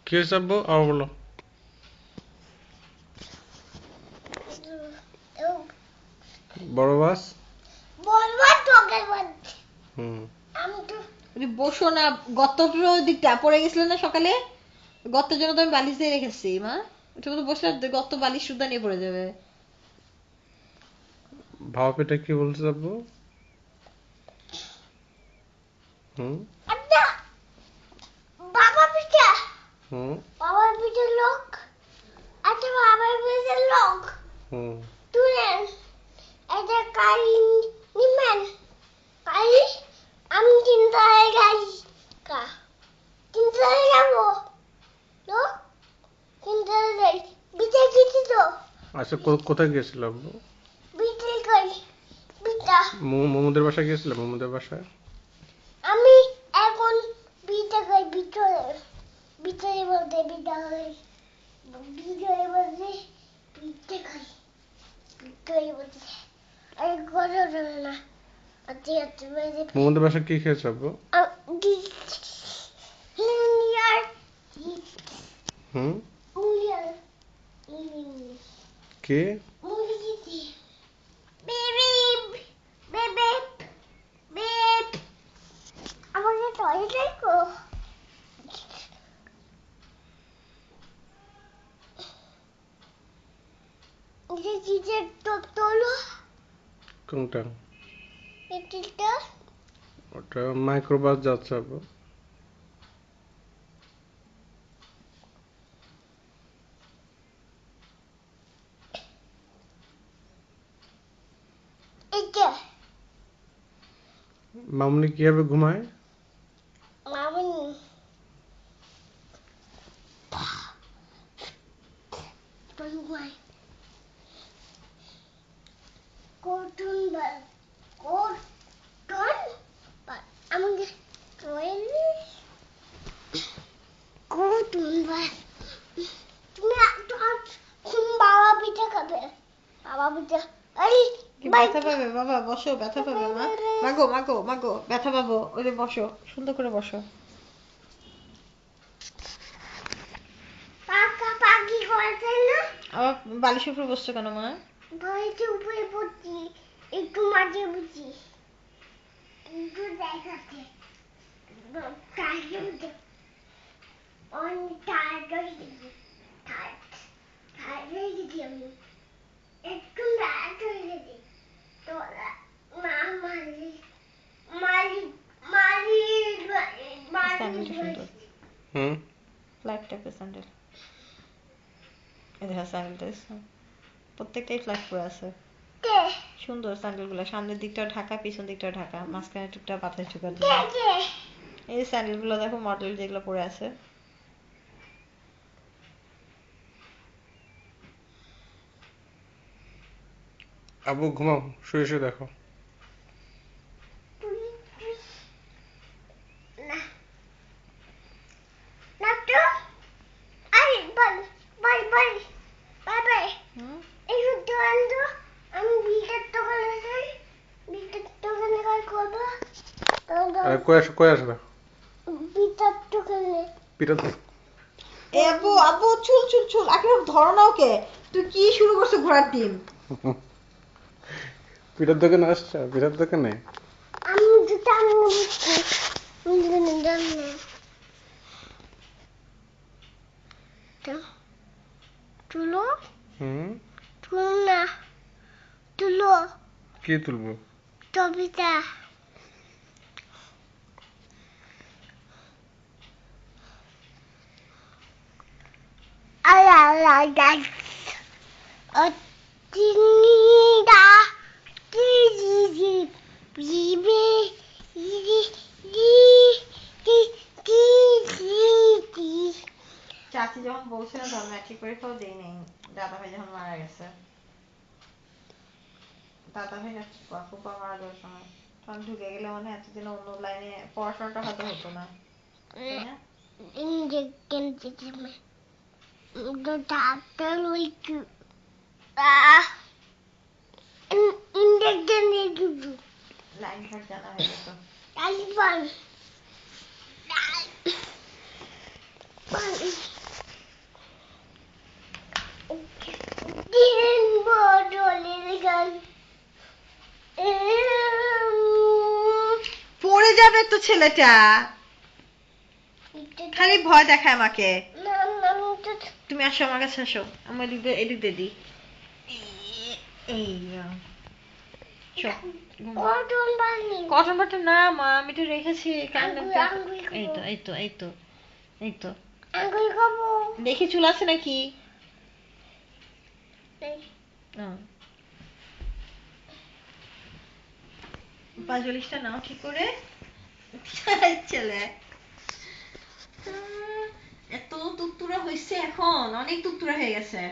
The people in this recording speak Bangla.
কি চাপবো আর বলো। বড় বাস। বসো না, গর্তটার দিকটা পড়ে গেছিল না সকালে, গর্তের জন্য তো আমি বালিশ দিয়ে রেখেছি মা, ওটা তো বসলে গর্ত বালিশ সুদ্ধা নিয়ে পড়ে যাবে। ভাও পেটে কি বলতে চাপবো? হুম বাবা পিঠা, হুম বাবার পিঠে লোক, আচ্ছা বাবার পিঠে লোক হুম তুলেন, এটা কারি নিমেন, কারি আমি চিন্তা হয়ে গেছি, চিন্তা হয়ে যাবো তো, চিন্তা হয়ে যাই, পিঠে খেতে তো, আচ্ছা কোথায় গিয়েছিল আব্বু? পিঠে খাই, পিঠা মোমোদের বাসায় গিয়েছিলাম, মোমোদের বাসায়। আমি এখন পিঠে খাই, ভিতরে ভিতরে বলতে পিঠা খাই, ভিতরে বলতে পিঠে খাই, ভিতরে বলতে আরে কথা বলে না, আচ্ছা আচ্ছা মোমোদের বাসায় কি খেয়েছো আব্বু? হিলিয়ার হুম মুলিয়ার কে? মুলিগিতি বেবি বেবি বেব আমাকে টয়লেট কো, এটা কিসের টপ তোলো, কোনটা? এটা ওটা মাইক্রোবাস যাচ্ছে আব্বু। এটা মামুনি কিভাবে ঘুমায়? মামনি বলুমাই কোটুন বল কোটুন বল আমাকে টয়লেট কোটুন বল, তুমি তুমি বাবা পিঠা খাবে, বাবা পিঠা আরে ব্যথা পাবে বাবা, বসো, ব্যথা পাবে মা, মাগো মাগো মাগো, ব্যথা পাবো, ওই যে বসো, সুন্দর করে বসো। পাকা পাকি করছে না, আবার বালিশের উপর বসছো কেন মা? ভয়েতে উপরে পড়ছি, একটু মাঝে বুঝি, একটু দেখাচ্ছে টাইট, অনেক টাইট হয়ে গেছি, টাইট টাইট হয়ে গেছি আমি, একটু টাইট হয়ে গেছি, তোরা মা মালিক মালিক মালিক মালিক স্যান্ডেলটা সুন্দর, হুম ফ্ল্যাট টাইপের স্যান্ডেল, এই দেখা স্যান্ডেলটা প্রত্যেকটাই ফ্ল্যাট করে আছে, কে সুন্দর স্যান্ডেল গুলো, সামনের দিকটা ঢাকা, পিছন দিকটা ঢাকা, মাঝখানে টুকটা পাতলা চুকার কে জন্য। কে এই স্যান্ডেল গুলো দেখো, মডেল যেগুলো পরে আছে। আব্বু ঘুমাও, শুয়ে শুয়ে দেখো। না না তো আরে বল বল বল বাবা এই দোকান তো আমি বিটের দোকানে যাই, বিটের দোকানে কাজ করবো, কই আসবে? বিটের দোকানে পিঠা এ আব্বু আব্বু, চুল চুল চুল, একেবারে ধরো না ওকে, তুই কি শুরু করছো ঘোড়ার ডিম? পিঠার দোকানে আসছো? পিঠার দোকানে আমি দুটো আমি বুঝছি তুলো হুম তুলো না তুলো কি তুলবো? টবিটা আলা আলা গাছ অতিনিদা কি জি জি বিবে জি জি কি কি কি চাচি যখন বলছিলেন তখন ম্যাট্রিক পরীক্ষাও দেই নেই, দাদা ভাই যখন মারা গেছে, দাদা ভাই ফুপা মারা যাওয়ার সময়, তখন ঢুকে গেলে মানে এতদিন অন্য লাইনে পড়াশোনাটা হয়তো হতো না, তাই না? ইঞ্জেকশন দিতে ডাক্তার হইছু ইঞ্জেকশন দিয়ে দিবি লাইন ফাট জানা হয়ে যেত। তালিবান ছেলেটা খালি ভয় দেখায় আমাকে তুমি আসো আমার কাছে আসো আমার এদিক দিয়ে দি এই কটন বাটা না মা আমি তো রেখেছি এই তো এই তো এই তো এই তো দেখি চুল আছে নাকি পাঁচচল্লিশটা নাও ঠিক করে ছেলে এত তুত্তুরা হয়েছে এখন অনেক তুত্তুরা হয়ে গেছে